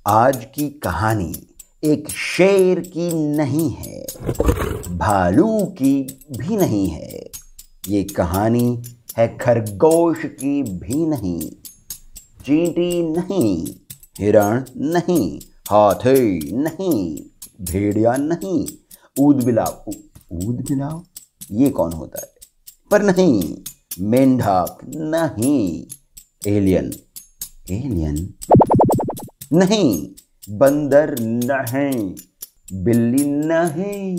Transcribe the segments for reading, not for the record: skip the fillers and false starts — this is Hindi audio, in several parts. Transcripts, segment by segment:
आज की कहानी एक शेर की नहीं है, भालू की भी नहीं है। ये कहानी है खरगोश की भी नहीं, चींटी नहीं, हिरण नहीं, हाथी नहीं, भेड़िया नहीं, ऊद बिलाव। ऊद बिलाव ये कौन होता है? पर नहीं, मेंढक नहीं, एलियन नहीं, बंदर नहीं, बिल्ली नहीं,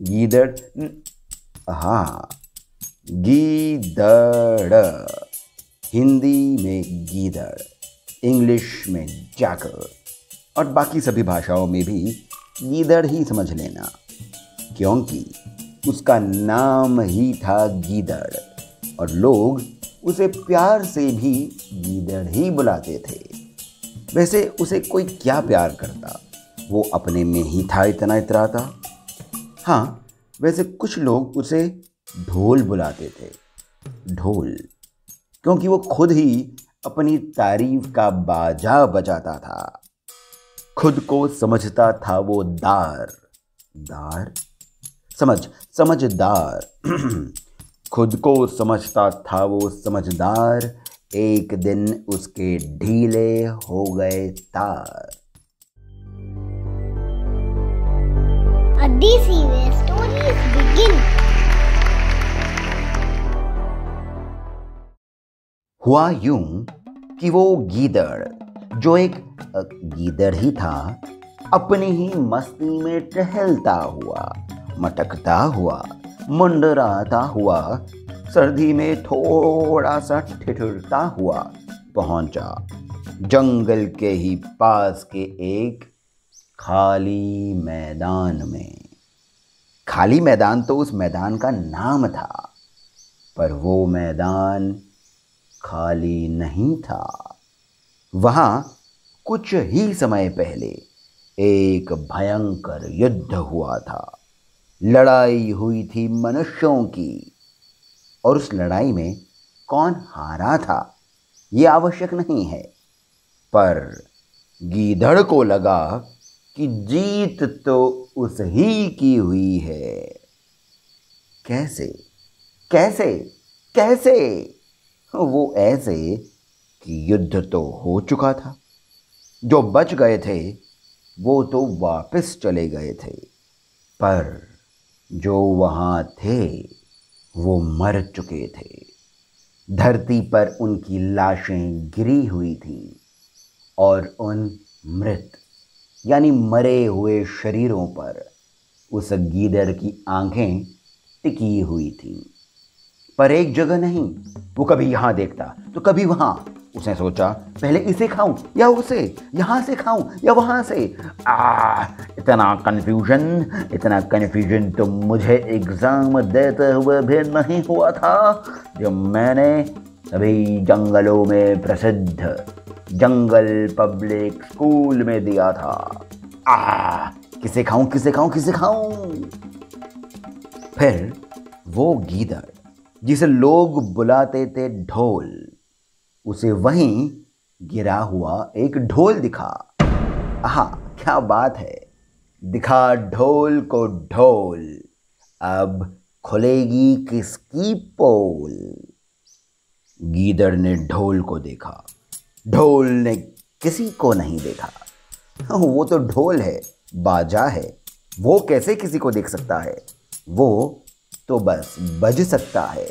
गीदड़। हाँ, गीदड़। हिंदी में गीदड़, इंग्लिश में जैकल और बाकी सभी भाषाओं में भी गीदड़ ही समझ लेना, क्योंकि उसका नाम ही था गीदड़ और लोग उसे प्यार से भी गीदड़ ही बुलाते थे। वैसे उसे कोई क्या प्यार करता, वो अपने में ही था इतना इतराता। हाँ, वैसे कुछ लोग उसे ढोल बुलाते थे, ढोल, क्योंकि वो खुद ही अपनी तारीफ का बाजा बजाता था। खुद को समझता था वो समझदार। खुद को समझता था वो समझदार। एक दिन उसके ढीले हो गए तार। हुआ यूं कि वो गीदड़, जो एक गीदड़ ही था, अपनी ही मस्ती में टहलता हुआ, मटकता हुआ, मंडराता हुआ, सर्दी में थोड़ा सा ठिठुरता हुआ पहुंचा जंगल के ही पास के एक खाली मैदान में। खाली मैदान तो उस मैदान का नाम था, पर वो मैदान खाली नहीं था। वहां कुछ ही समय पहले एक भयंकर युद्ध हुआ था। लड़ाई हुई थी मनुष्यों की, और उस लड़ाई में कौन हारा था ये आवश्यक नहीं है, पर गीदड़ को लगा कि जीत तो उस ही की हुई है। कैसे कैसे कैसे? वो ऐसे कि युद्ध तो हो चुका था, जो बच गए थे वो तो वापस चले गए थे, पर जो वहां थे वो मर चुके थे। धरती पर उनकी लाशें गिरी हुई थीं और उन मृत यानी मरे हुए शरीरों पर उस गीदड़ की आंखें टिकी हुई थीं। पर एक जगह नहीं, वो कभी यहां देखता तो कभी वहां। उसने सोचा, पहले इसे खाऊं या उसे, यहां से खाऊं या वहां से। इतना कन्फ्यूजन तो मुझे एग्जाम देते हुए भी नहीं हुआ था, जो मैंने सभी जंगलों में प्रसिद्ध जंगल पब्लिक स्कूल में दिया था। किसे खाऊं। फिर वो गीदड़, जिसे लोग बुलाते थे ढोल, उसे वहीं गिरा हुआ एक ढोल दिखा। क्या बात है, दिखा ढोल को ढोल, अब खुलेगी किसकी पोल। गीदड़ ने ढोल को देखा, ढोल ने किसी को नहीं देखा। वो तो ढोल है, बाजा है, वो कैसे किसी को देख सकता है? वो तो बस बज सकता है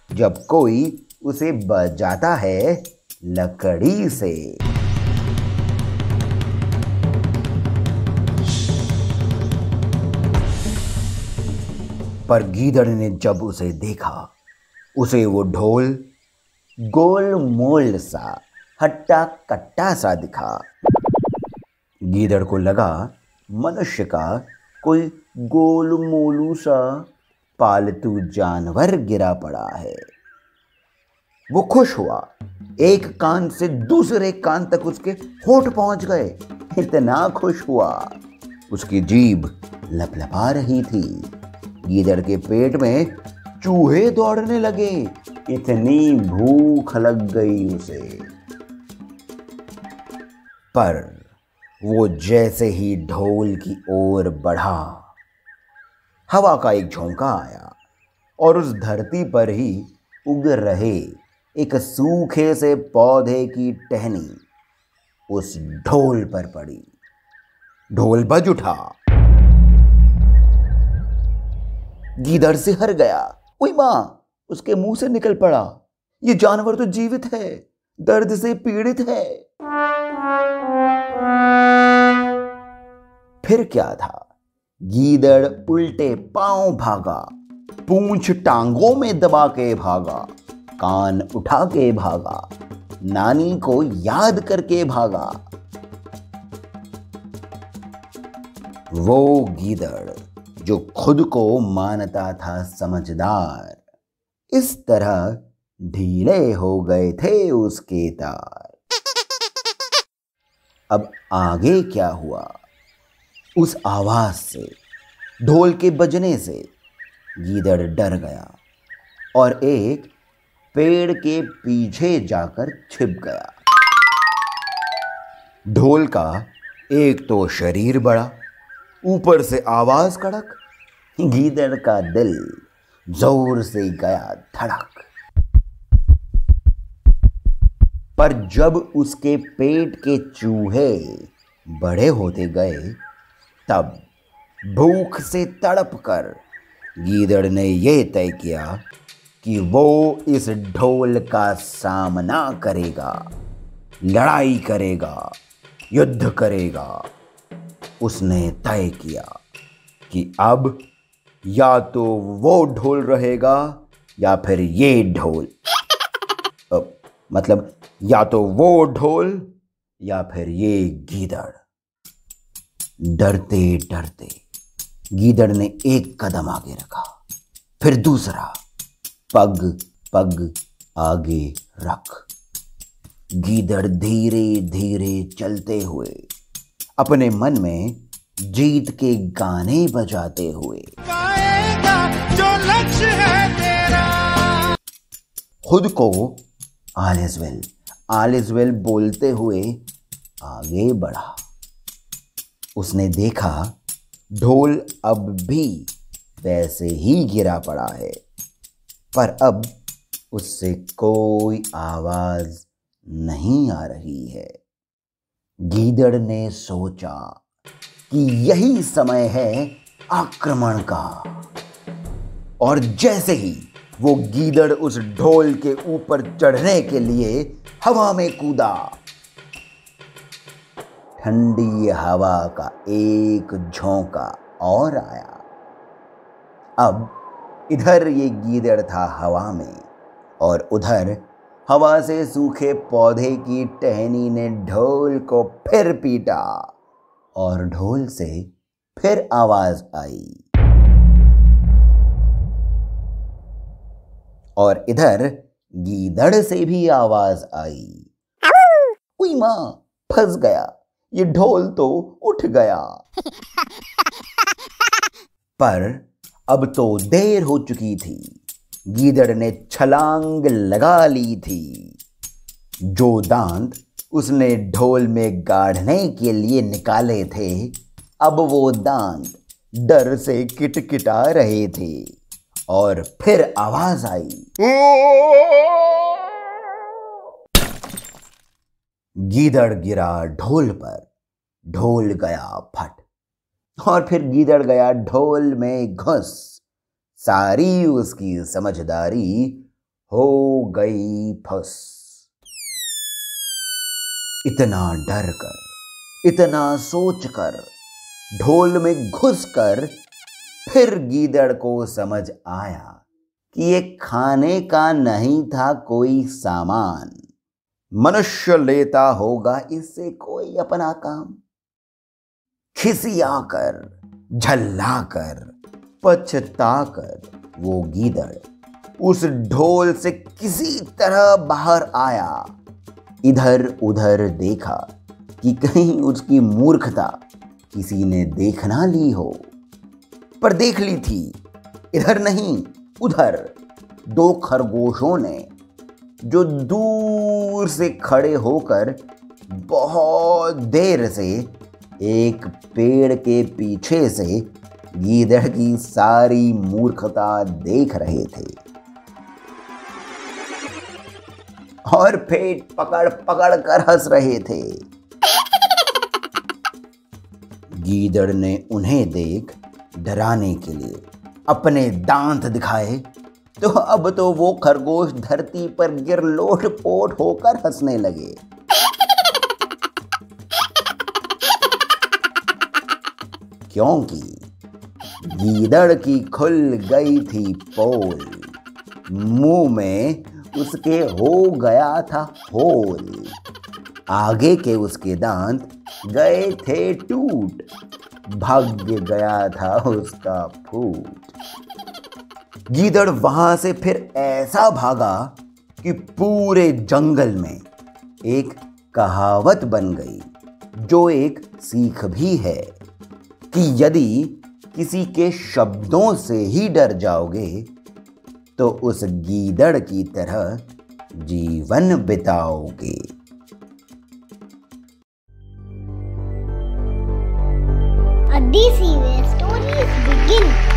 जब कोई उसे बजाता है लकड़ी से। पर गीदड़ ने जब उसे देखा, उसे वो ढोल गोल मोल सा, हट्टा कट्टा सा दिखा। गीदड़ को लगा मनुष्य का कोई गोल मोलू सा पालतू जानवर गिरा पड़ा है। वो खुश हुआ, एक कान से दूसरे कान तक उसके होंठ पहुंच गए। इतना खुश हुआ, उसकी जीभ लपलपा रही थी। गीदड़ के पेट में चूहे दौड़ने लगे, इतनी भूख लग गई उसे। पर वो जैसे ही ढोल की ओर बढ़ा, हवा का एक झोंका आया और उस धरती पर ही उग रहे एक सूखे से पौधे की टहनी उस ढोल पर पड़ी। ढोल बज उठा। गीदड़ से हर गया। ओए मां, उसके मुंह से निकल पड़ा, ये जानवर तो जीवित है, दर्द से पीड़ित है। फिर क्या था, गीदड़ उल्टे पांव भागा, पूंछ टांगों में दबा के भागा, कान उठा के भागा, नानी को याद करके भागा। वो गीदड़ जो खुद को मानता था समझदार, इस तरह ढीले हो गए थे उसके तार। अब आगे क्या हुआ? उस आवाज से, ढोल के बजने से गीदड़ डर गया और एक पेड़ के पीछे जाकर छिप गया। ढोल का एक तो शरीर बड़ा, ऊपर से आवाज कड़क, गीदड़ का दिल जोर से गया धड़क। पर जब उसके पेट के चूहे बड़े होते गए, तब भूख से तड़प कर गीदड़ ने यह तय किया कि वो इस ढोल का सामना करेगा, लड़ाई करेगा, युद्ध करेगा। उसने तय किया कि अब या तो वो ढोल रहेगा या फिर ये ढोल। मतलब या तो वो ढोल या फिर ये गीदड़। डरते डरते गीदड़ ने एक कदम आगे रखा, फिर दूसरा, पग पग आगे रख। गीदड़ धीरे धीरे चलते हुए, अपने मन में जीत के गाने बजाते हुए, पाएगा जो लक्ष्य है तेरा, खुद को ऑल इज वेल बोलते हुए आगे बढ़ा। उसने देखा ढोल अब भी वैसे ही गिरा पड़ा है, पर अब उससे कोई आवाज नहीं आ रही है। गीदड़ ने सोचा कि यही समय है आक्रमण का, और जैसे ही वो गीदड़ उस ढोल के ऊपर चढ़ने के लिए हवा में कूदा, ठंडी हवा का एक झोंका और आया। अब इधर ये गीदड़ था हवा में, और उधर हवा से सूखे पौधे की टहनी ने ढोल को फिर पीटा, और ढोल से फिर आवाज आई। और इधर गीदड़ से भी आवाज आई। उई मां, फंस गया, ये ढोल तो उठ गया। पर अब तो देर हो चुकी थी। गीदड़ ने छलांग लगा ली थी। जो दांत उसने ढोल में गाड़ने के लिए निकाले थे, अब वो दांत डर से किटकिटा रहे थे। और फिर आवाज आई। गीदड़ गिरा ढोल पर, ढोल गया फट, और फिर गीदड़ गया ढोल में घुस। सारी उसकी समझदारी हो गई फुस। इतना डर कर, इतना सोचकर, ढोल में घुसकर फिर गीदड़ को समझ आया कि ये खाने का नहीं था कोई सामान। मनुष्य लेता होगा इससे कोई अपना काम। खिसियाकर, झल्लाकर, पछताकर वो गीदड़ उस ढोल से किसी तरह बाहर आया। इधर उधर देखा कि कहीं उसकी मूर्खता किसी ने देख ना ली हो, पर देख ली थी। इधर नहीं उधर दो खरगोशों ने, जो दूर से खड़े होकर बहुत देर से एक पेड़ के पीछे से गीदड़ की सारी मूर्खता देख रहे थे और पेट पकड़ पकड़ कर हंस रहे थे। गीदड़ ने उन्हें देख डराने के लिए अपने दांत दिखाए तो अब तो वो खरगोश धरती पर गिर लोटपोट होकर हंसने लगे। क्योंकि गीदड़ की खुल गई थी पोल, मुंह में उसके हो गया था होल, आगे के उसके दांत गए थे टूट, भाग्य गया था उसका फूट। गीदड़ वहां से फिर ऐसा भागा कि पूरे जंगल में एक कहावत बन गई, जो एक सीख भी है कि यदि किसी के शब्दों से ही डर जाओगे तो उस गीदड़ की तरह जीवन बिताओगे। A DC where stories begin.